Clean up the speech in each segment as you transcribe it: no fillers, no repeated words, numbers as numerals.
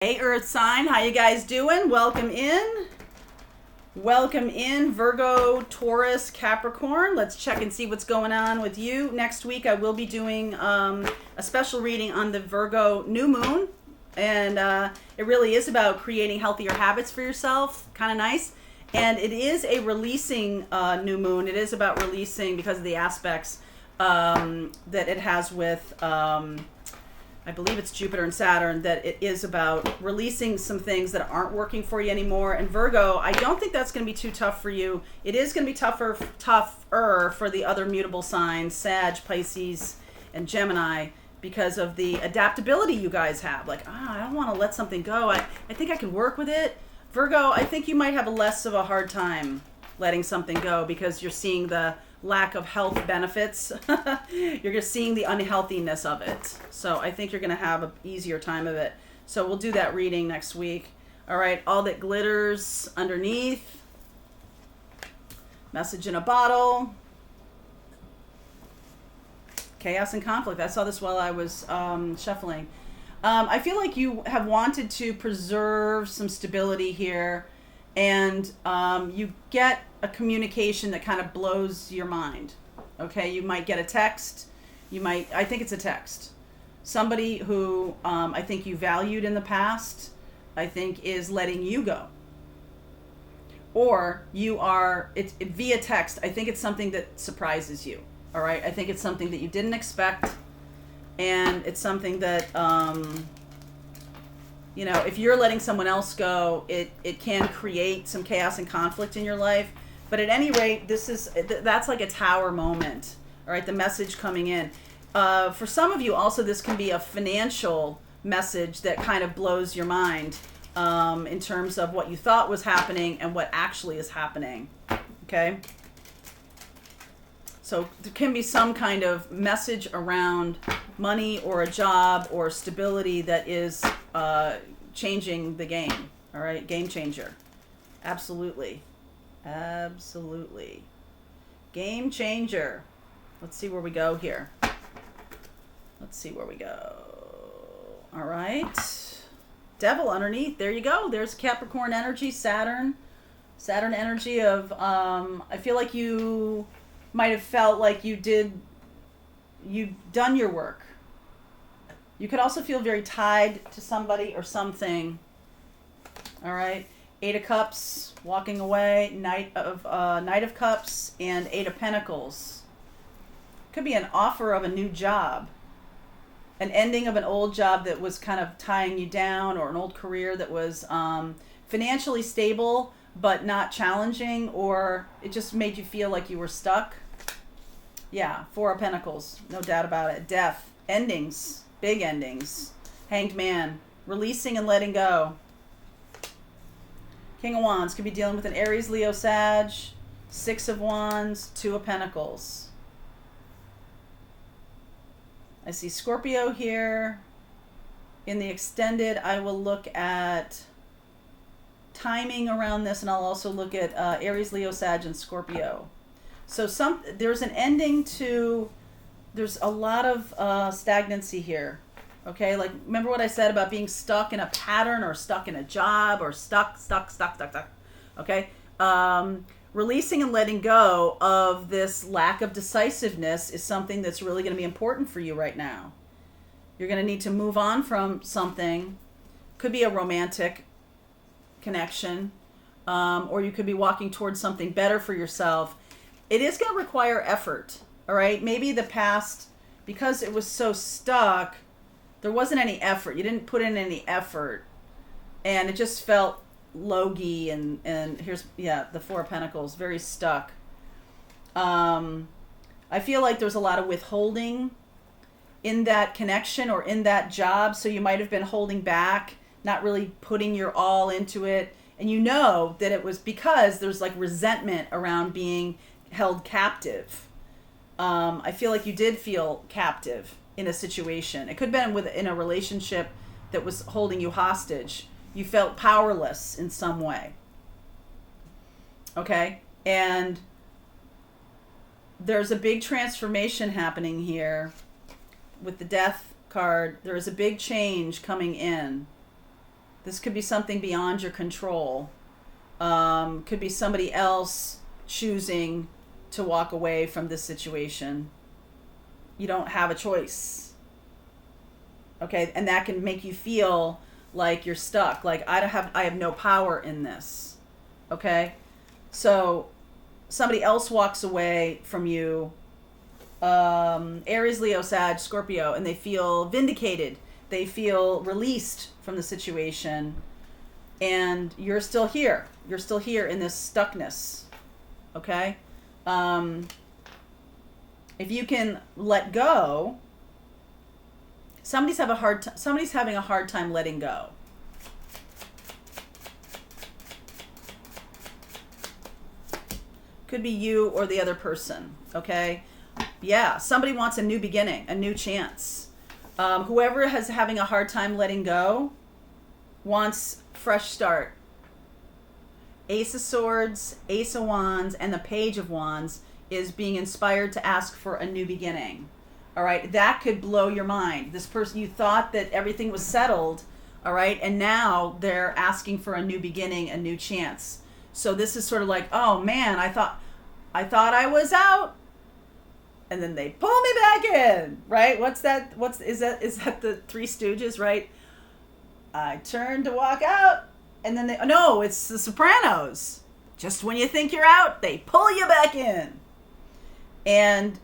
Hey Earth sign, how you guys doing? Welcome in. Welcome in, Virgo, Taurus, Capricorn. Let's check and see what's going on with you. Next week I will be doing a special reading on the Virgo new moon. And it really is about creating healthier habits for yourself. Kind of nice. And it is a releasing new moon. It is about releasing because of the aspects that it has with... I believe it's Jupiter and Saturn, that it is about releasing some things that aren't working for you anymore. And Virgo, I don't think that's going to be too tough for you. It is going to be tougher for the other mutable signs, Sag, Pisces, and Gemini, because of the adaptability you guys have. Like, I don't want to let something go. I think I can work with it. Virgo, I think you might have less of a hard time letting something go because you're seeing the lack of health benefits. You're just seeing the unhealthiness of it. So I think you're going to have an easier time of it. So we'll do that reading next week. All right, all that glitters underneath. Message in a bottle. Chaos and conflict. I saw this while I was shuffling. I feel like you have wanted to preserve some stability here, and you get a communication that kind of blows your mind. Okay, you might get a text. I think it's a text. Somebody who I think you valued in the past, I think is letting you go. Or it's via text. I think it's something that surprises you. All right, I think it's something that you didn't expect. And it's something that, if you're letting someone else go, it can create some chaos and conflict in your life. But at any rate, that's like a tower moment. All right, the message coming in. For some of you, also, this can be a financial message that kind of blows your mind in terms of what you thought was happening and what actually is happening. Okay? So there can be some kind of message around money or a job or stability that is changing the game. All right, game changer. Absolutely. Absolutely. Game changer. Let's see where we go here. Let's see where we go. All right. Devil underneath. There you go. There's Capricorn energy, Saturn. Saturn energy of, I feel like you might have felt like you've done your work. You could also feel very tied to somebody or something. All right. Eight of Cups, walking away. Knight of Cups, and Eight of Pentacles. Could be an offer of a new job. An ending of an old job that was kind of tying you down, or an old career that was financially stable but not challenging, or it just made you feel like you were stuck. Yeah, Four of Pentacles, no doubt about it. Death, endings, big endings. Hanged Man, releasing and letting go. King of Wands, could be dealing with an Aries, Leo, Sag. Six of Wands, Two of Pentacles. I see Scorpio here. In the extended, I will look at timing around this, and I'll also look at Aries, Leo, Sag, and Scorpio. So there's an ending to, there's a lot of stagnancy here. Okay, like remember what I said about being stuck in a pattern or stuck in a job or stuck. Okay, releasing and letting go of this lack of decisiveness is something that's really going to be important for you right now. You're going to need to move on from something. Could be a romantic connection, or you could be walking towards something better for yourself. It is going to require effort. All right, maybe the past, because it was so stuck, there wasn't any effort. You didn't put in any effort, and it just felt logy. And here's the Four of Pentacles, very stuck. I feel like there's a lot of withholding in that connection or in that job, so you might have been holding back, not really putting your all into it, and you know that it was because there's like resentment around being held captive. I feel like you did feel captive in a situation. It could have been in a relationship that was holding you hostage. You felt powerless in some way. Okay? And there's a big transformation happening here with the Death card. There is a big change coming in. This could be something beyond your control. Could be somebody else choosing to walk away from this situation. You don't have a choice. Okay, and that can make you feel like you're stuck, like I have no power in this. Okay? So somebody else walks away from you, Aries, Leo, Sag, Scorpio, and they feel vindicated. They feel released from the situation, and you're still here. You're still here in this stuckness. Okay? If you can let go, somebody's having a hard time letting go. Could be you or the other person, okay? Yeah, somebody wants a new beginning, a new chance. Whoever is having a hard time letting go wants fresh start. Ace of Swords, Ace of Wands, and the Page of Wands is being inspired to ask for a new beginning. All right, that could blow your mind. This person, you thought that everything was settled, all right, and now they're asking for a new beginning, a new chance. So this is sort of like, oh man, I thought I was out, and then they pull me back in, right? Is that the Three Stooges, right? I turned to walk out, and then no, it's the Sopranos. Just when you think you're out, they pull you back in. And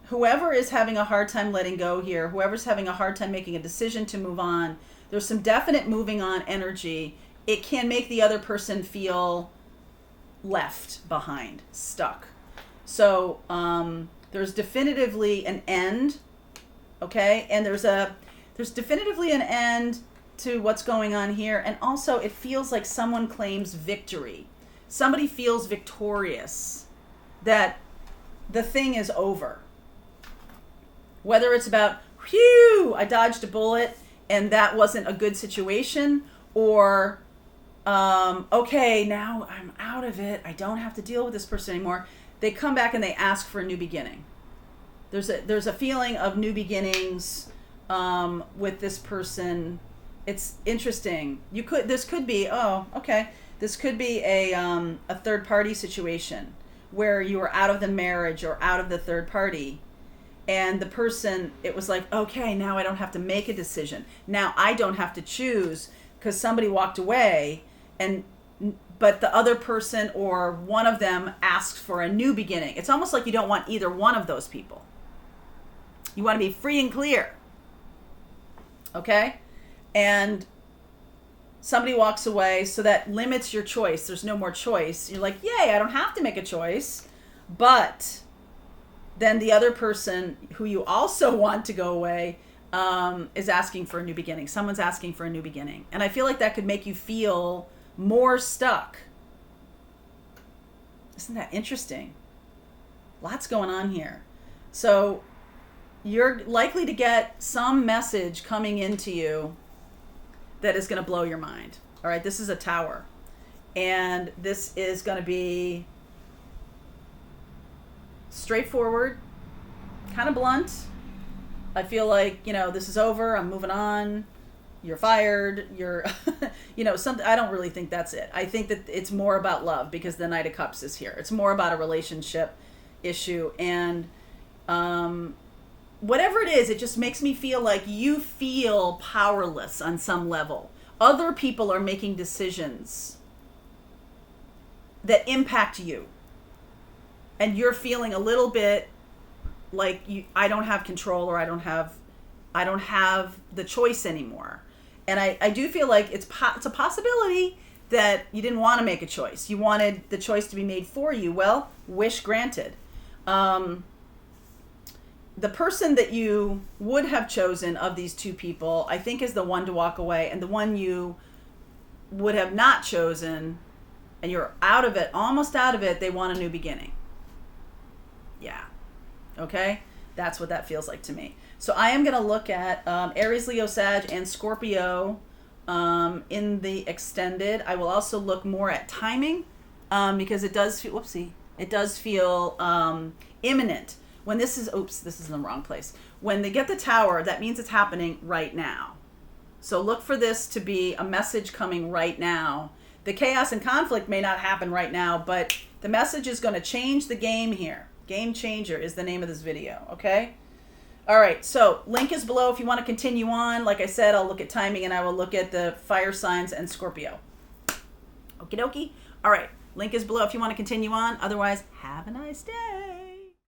whoever is having a hard time letting go here, whoever's having a hard time making a decision to move on, there's some definite moving on energy. It can make the other person feel left behind, stuck. So there's definitively an end, okay? And there's definitively an end to what's going on here. And also it feels like someone claims victory. Somebody feels victorious, that the thing is over. Whether it's about, whew, I dodged a bullet and that wasn't a good situation, or okay, now I'm out of it. I don't have to deal with this person anymore. They come back and they ask for a new beginning. There's a feeling of new beginnings with this person. It's interesting. This could be a third party situation where you were out of the marriage or out of the third party, and the person, it was like, okay, now I don't have to make a decision. Now I don't have to choose because somebody walked away, but the other person or one of them asked for a new beginning. It's almost like you don't want either one of those people. You want to be free and clear. Okay? And somebody walks away, so that limits your choice. There's no more choice. You're like, yay, I don't have to make a choice. But then the other person who you also want to go away is asking for a new beginning. Someone's asking for a new beginning. And I feel like that could make you feel more stuck. Isn't that interesting? Lots going on here. So you're likely to get some message coming into you that is going to blow your mind. All right, this is a Tower. And this is going to be straightforward, kind of blunt. I feel like, this is over. I'm moving on. You're fired. You're, something. I don't really think that's it. I think that it's more about love because the Knight of Cups is here. It's more about a relationship issue. And whatever it is, it just makes me feel like you feel powerless on some level. Other people are making decisions that impact you. And you're feeling a little bit like I don't have control, or I don't have the choice anymore. And I do feel like it's a possibility that you didn't want to make a choice. You wanted the choice to be made for you. Well, wish granted. The person that you would have chosen of these two people, I think, is the one to walk away. And the one you would have not chosen, and you're out of it, almost out of it, they want a new beginning. Yeah. Okay? That's what that feels like to me. So I am going to look at Aries, Leo, Sag, and Scorpio in the extended. I will also look more at timing because it does feel, it does feel imminent. When this is in the wrong place. When they get the Tower, that means it's happening right now. So look for this to be a message coming right now. The chaos and conflict may not happen right now, but the message is going to change the game here. Game Changer is the name of this video, okay? All right, so link is below if you want to continue on. Like I said, I'll look at timing and I will look at the fire signs and Scorpio. Okie dokie. All right, link is below if you want to continue on. Otherwise, have a nice day.